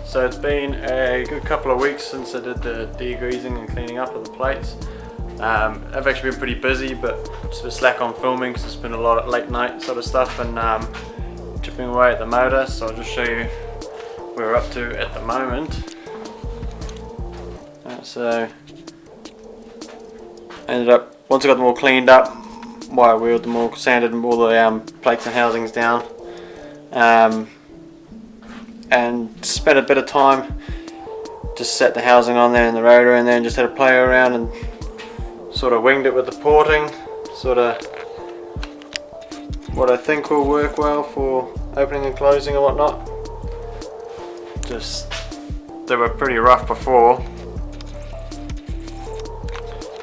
So it's been a good couple of weeks since I did the degreasing and cleaning up of the plates. I've actually been pretty busy, but just a bit slack on filming because it's been a lot of late night sort of stuff and chipping away at the motor. So I'll just show you where we're up to at the moment. So I ended up, once I got them all cleaned up, wire wheeled them all, sanded all the plates and housings down, and spent a bit of time just set the housing on there in the rotor, and then just had a play around and sort of winged it with the porting, sort of what I think will work well for opening and closing and whatnot. Just, they were pretty rough before,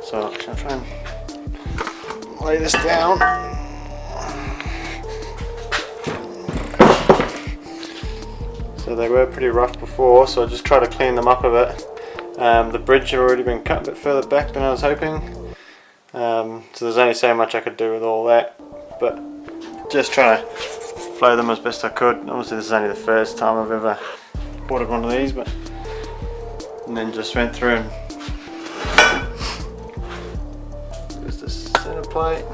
so I'll try and lay this down. So they were pretty rough before, so I just tried to clean them up a bit. The bridge had already been cut a bit further back than I was hoping, so there's only so much I could do with all that, but just trying to flow them as best I could. Obviously this is only the first time I've ever ordered one of these, but and then just went through and there's the center plate.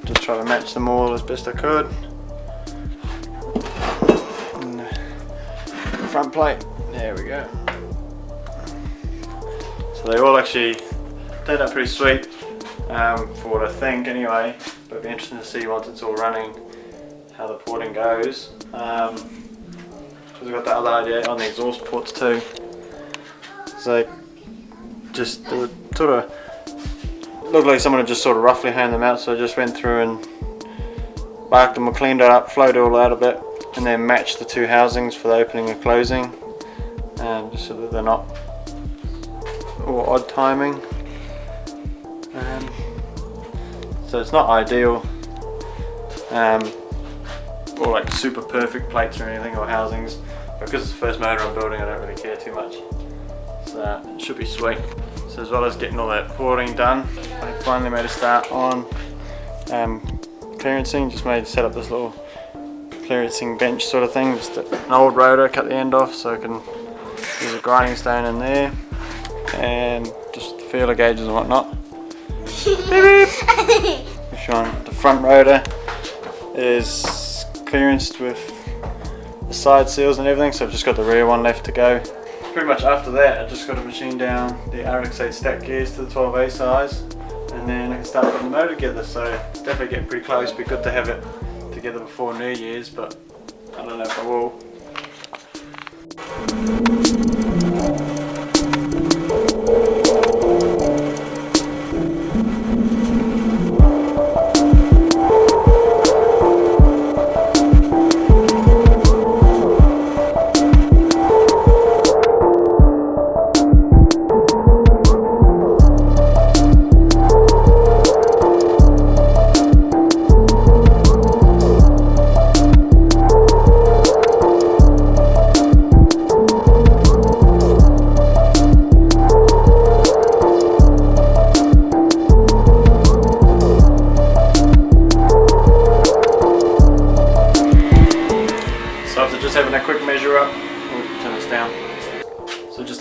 Just try to match them all as best I could. And the front plate, there we go. So they all actually turned out pretty sweet for what I think anyway, but it'll be interesting to see once it's all running how the porting goes. Because I've got that other idea on the exhaust ports too. So just sort of looked like someone had just sort of roughly honed them out, so I just went through and marked them, cleaned it up, flowed it all out a bit, and then matched the two housings for the opening and closing, just so that they're not all odd timing. So it's not ideal, or like super perfect plates or anything or housings, but because it's the first motor I'm building I don't really care too much. So it should be sweet. So as well as getting all that porting done, I finally made a start on clearancing. Just set up this little clearancing bench sort of thing, just an old rotor, cut the end off so I can use a grinding stone in there, and just feeler gauges and whatnot. Beep, beep. The front rotor is clearanced with the side seals and everything, so I've just got the rear one left to go. Pretty much after that I just got to machine down the RX8 stack gears to the 12A size, and then I can start putting the motor together. So it's definitely getting pretty close. It'd be good to have it together before New Year's, but I don't know if I will.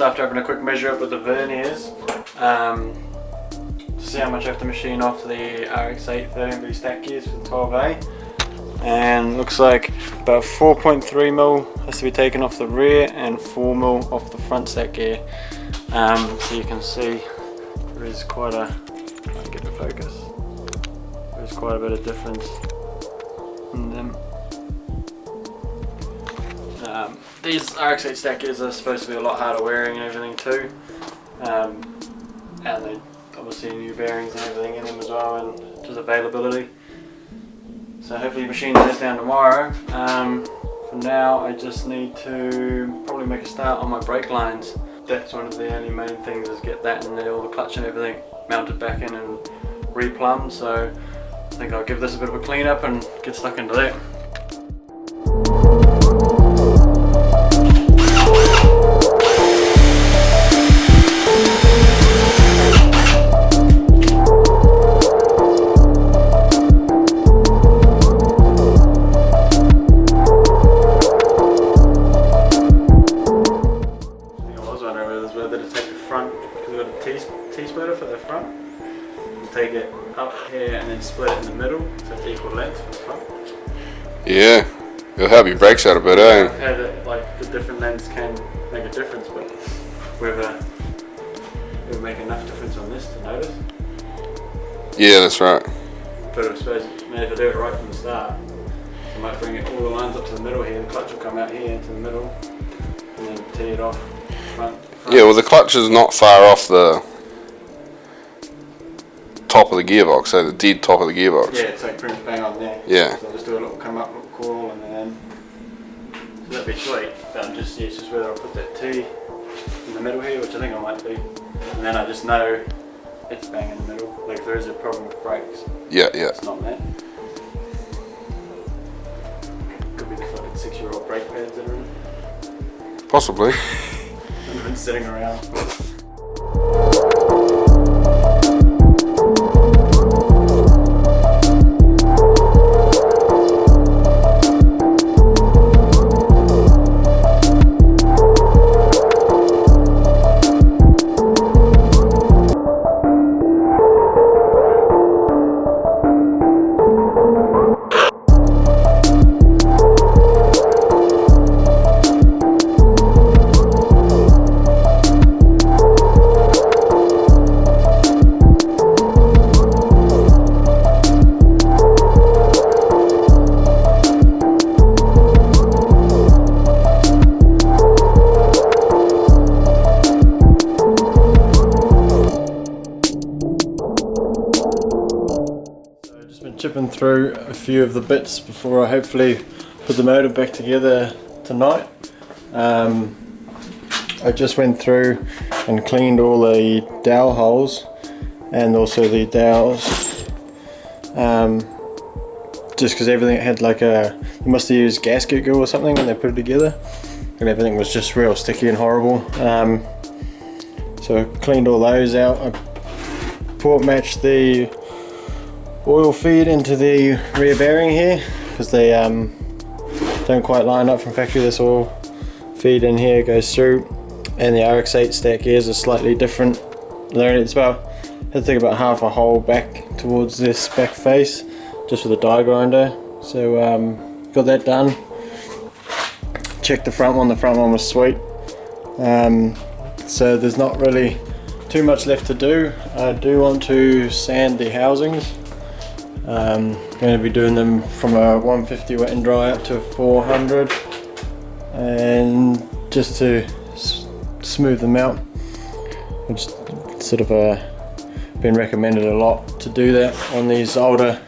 After having a quick measure up with the verniers, to see how much I have to machine off the RX8 13B stack gears for the 12A, and looks like about 4.3mm has to be taken off the rear and 4mm off the front stack gear. So you can see there is quite a, I'll get the focus, there's quite a bit of difference in them. These RX8 stack gears are supposed to be a lot harder wearing and everything too, and they obviously new bearings and everything in them as well, and just availability. So hopefully machine those down tomorrow. For now I just need to probably make a start on my brake lines. That's one of the only main things, is get that and then all the clutch and everything mounted back in and replumbed. So I think I'll give this a bit of a clean up and get stuck into that. rotor for the front. We'll take it up here and then split it in the middle so it's equal length for the front. Yeah, it'll help your brakes out a bit, eh? I've had it, like the different lengths can make a difference, but whether it would make enough difference on this to notice. Yeah, that's right. But I suppose maybe if I do it right from the start, I might bring it all the lines up to the middle here, the clutch will come out here to the middle, and then tee it off front. Yeah, well the clutch is not far off the top of the gearbox, so the dead top of the gearbox. Yeah, it's like pretty much bang on there. Yeah. So I'll just do a little come up, little cool, and then, so that'd be sweet. But I'm just, it's just whether I'll put that T in the middle here, which I think I might do. And then I just know it's bang in the middle. Like if there is a problem with brakes, Yeah. it's not that. Could be the fucking 6-year-old brake pads that are in it. Possibly. I've been sitting around. Chipping through a few of the bits before I hopefully put the motor back together tonight. I just went through and cleaned all the dowel holes and also the dowels, just because everything had like you must have used gasket glue or something when they put it together, and everything was just real sticky and horrible. So I cleaned all those out. I port matched the oil feed into the rear bearing here because they don't quite line up from factory. This oil feed in here goes through, and the RX-8 stack gears are slightly different. It's about, I had to take about half a hole back towards this back face just with a die grinder. So got that done. Checked the front one was sweet. So there's not really too much left to do. I do want to sand the housings. Going to be doing them from a 150 wet and dry up to a 400, and just to smooth them out, which sort of been recommended a lot to do that on these older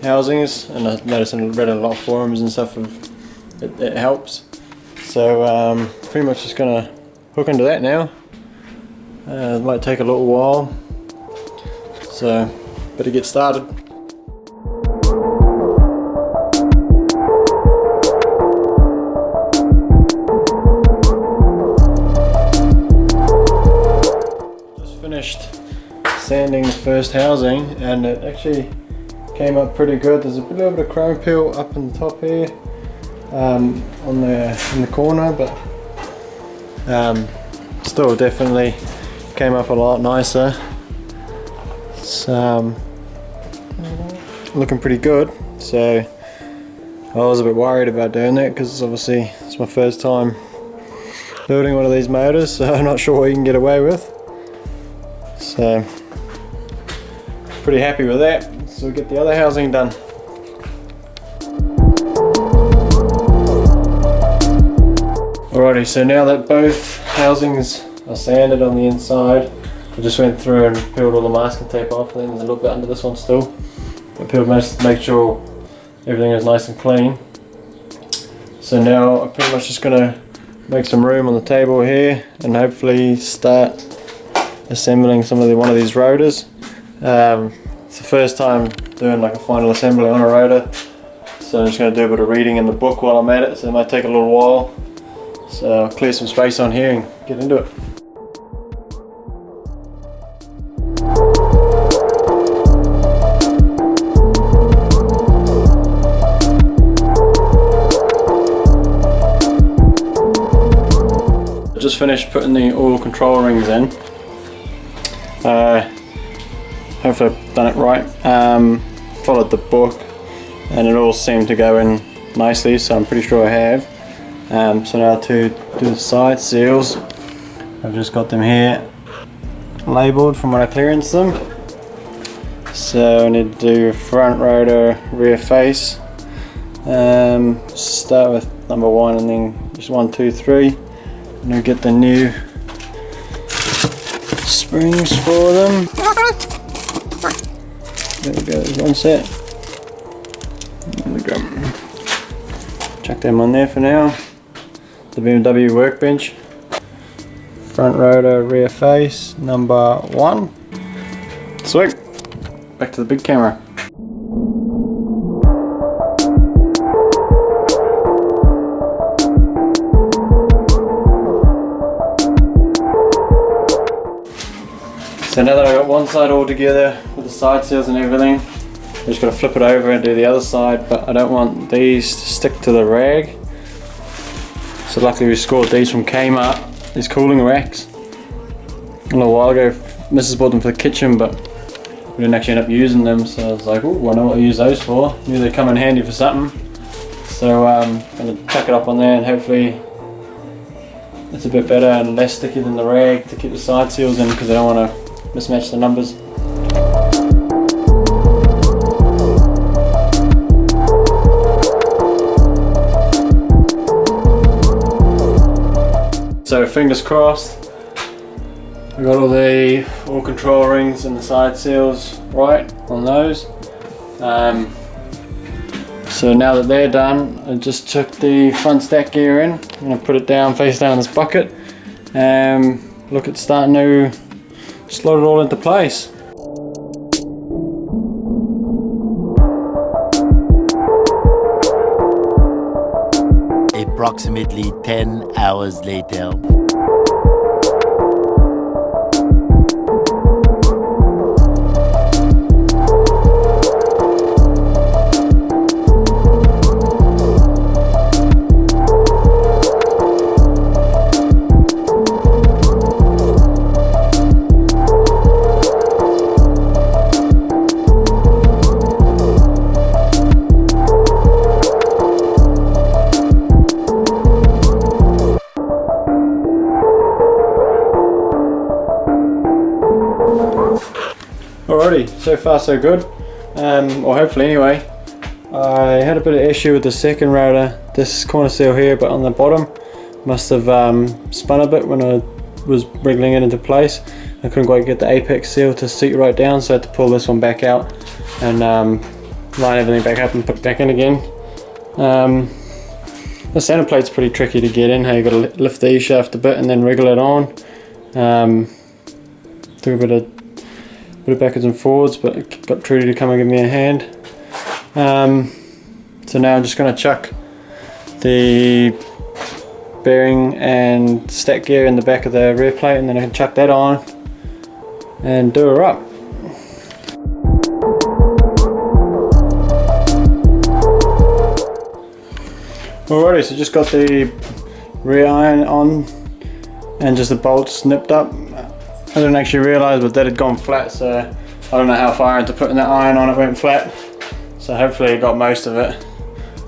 housings, and I've noticed and read a lot of forums and stuff of it helps. So pretty much just gonna hook into that now. It might take a little while, so better get started. Just finished sanding the first housing and it actually came up pretty good. There's a little bit of chrome peel up in the top here, in the corner, but still definitely came up a lot nicer. It's looking pretty good. So I was a bit worried about doing that because obviously it's my first time building one of these motors, so I'm not sure what you can get away with. So pretty happy with that. So we'll get the other housing done. Alrighty, so now that both housings are sanded on the inside, I just went through and peeled all the masking tape off. I think there's a little bit under this one still. I peeled most to make sure everything is nice and clean. So now I'm pretty much just going to make some room on the table here and hopefully start assembling one of these rotors. It's the first time doing like a final assembly on a rotor, so I'm just going to do a bit of reading in the book while I'm at it, so it might take a little while. So I'll clear some space on here and get into it. I just finished putting the oil control rings in. Hopefully I've done it right. Followed the book and it all seemed to go in nicely, so I'm pretty sure I have. So now to do the side seals, I've just got them here labelled from when I clearance them. So I need to do front rotor, rear face. Start with number 1 and then just 1, 2, 3. And I'll get the new springs for them. There we go, there's one set. There we go. Chuck them on there for now. The BMW workbench. Front rotor, rear face, number 1. Sweet. Back to the big camera. So now that I got one side all together with the side seals and everything, I just got to flip it over and do the other side, but I don't want these to stick to the rag. So luckily we scored these from Kmart, these cooling racks. A little while ago, Mrs. bought them for the kitchen, but we didn't actually end up using them, so I was like, oh, I know what to use those for. Knew they'd come in handy for something. So I'm going to chuck it up on there and hopefully it's a bit better and less sticky than the rag to keep the side seals in, because I don't want to mismatch the numbers. So fingers crossed, we got all control rings and the side seals right on those. So now that they're done, I just chuck the front stack gear in. I'm going to put it down, face down in this bucket, and look at starting to slot it all into place. Approximately 10 hours later. Alrighty, so far so good, or hopefully anyway. I had a bit of issue with the second rotor, this corner seal here, but on the bottom must have spun a bit when I was wriggling it into place. I couldn't quite get the apex seal to seat right down, so I had to pull this one back out and line everything back up and put it back in again. The center plate's pretty tricky to get in. How you got to lift the E-shaft a bit and then wriggle it on. Took a bit of backwards and forwards, but got Trudy to come and give me a hand. So now I'm just going to chuck the bearing and stack gear in the back of the rear plate, and then I can chuck that on and do her up. Alrighty, so just got the rear iron on and just the bolts nipped up. I didn't actually realise, but that had gone flat, so I don't know how far into putting that iron on it went flat. So hopefully it got most of it.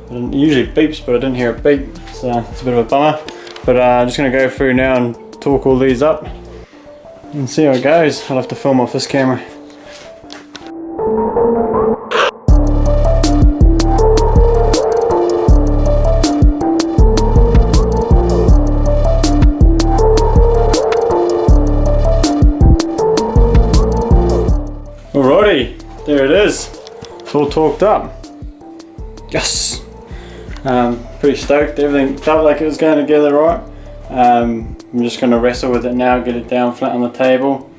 It usually beeps, but I didn't hear it beep, so it's a bit of a bummer. But I'm just going to go through now and torque all these up and see how it goes. I'll have to film off this camera. Alrighty, there it is. It's all torqued up. Yes! Pretty stoked. Everything felt like it was going together right. I'm just going to wrestle with it now, get it down flat on the table.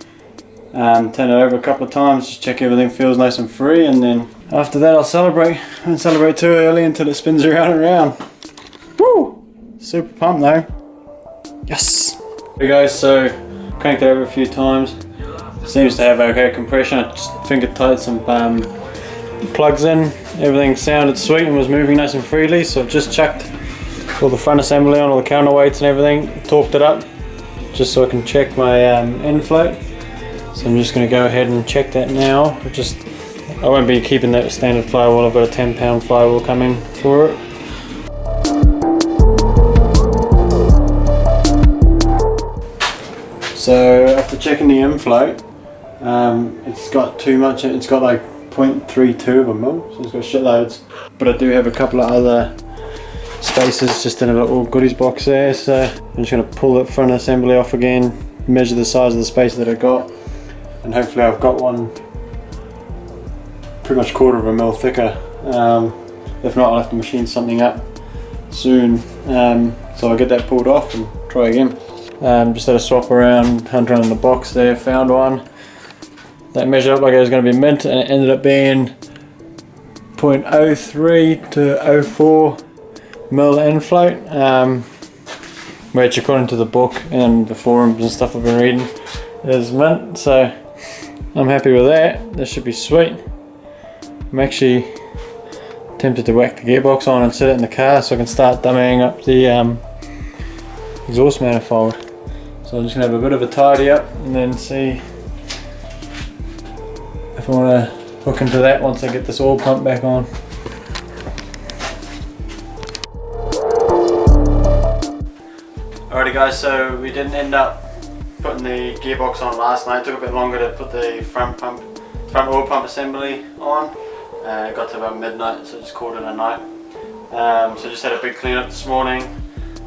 Turn it over a couple of times, just check everything feels nice and free, and then after that I'll celebrate. I don't celebrate too early until it spins around and around. Woo! Super pumped though. Yes! Hey guys, so cranked it over a few times. Seems to have okay compression. I just finger tied some plugs in. Everything sounded sweet and was moving nice and freely, so I've just chucked all the front assembly on, all the counterweights and everything, torqued it up just so I can check my end float. So I'm just going to go ahead and check that now. I won't be keeping that standard flywheel. I've got a 10-pound flywheel coming for it. So after checking the infloat, it's got too much. It's got like 0.32 of a mil, so it's got shitloads. But I do have a couple of other spaces just in a little goodies box there. So I'm just going to pull that front assembly off again, measure the size of the space that I got, and hopefully I've got one pretty much 1/4 of a mil thicker. If not, I'll have to machine something up soon. So I'll get that pulled off and try again. Just had a swap around, hunt around in the box there, found one that measured up like it was going to be mint, and it ended up being 0.03 to 0.04 mil infloat, which according to the book and the forums and stuff I've been reading is mint, so I'm happy with that. This should be sweet. I'm actually tempted to whack the gearbox on and set it in the car so I can start dummying up the exhaust manifold. So I'm just going to have a bit of a tidy up and then see if I want to hook into that once I get this oil pump back on. Alrighty guys, so we didn't end up putting the gearbox on last night. It took a bit longer to put the front oil pump assembly on. It got to about midnight, so I just called it a night. So just had a big clean up this morning,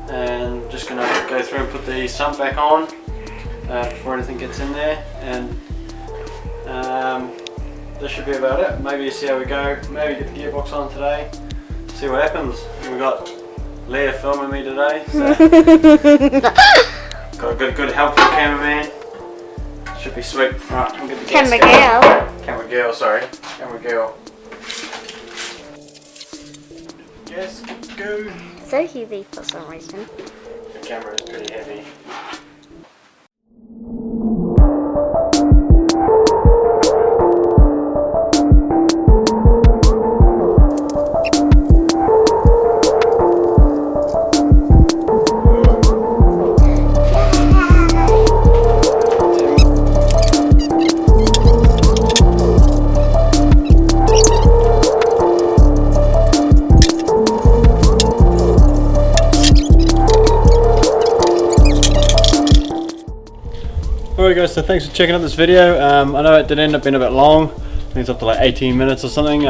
and just gonna go through and put the sump back on before anything gets in there, and that should be about it. Maybe see how we go. Maybe get the gearbox on today, see what happens. We got Leah filming me today, so got a good helpful cameraman. Should be sweet. Right, we'll get the gas going. Camera girl, sorry. Camera girl. Yes, go. So heavy for some reason. The camera is pretty heavy. Alright guys, so thanks for checking out this video. I know it did end up being a bit long. I think it's up to like 18 minutes or something.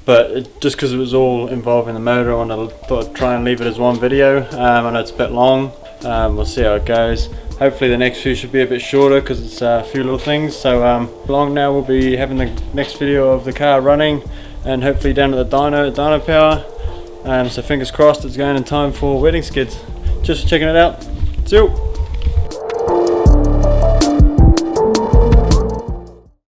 But just because it was all involving the motor, I thought I'd try and leave it as one video. I know it's a bit long. We'll see how it goes. Hopefully the next few should be a bit shorter because it's a few little things. So long now we'll be having the next video of the car running, and hopefully down at the dyno power. So fingers crossed it's going in time for wedding skids. Just for checking it out. See you.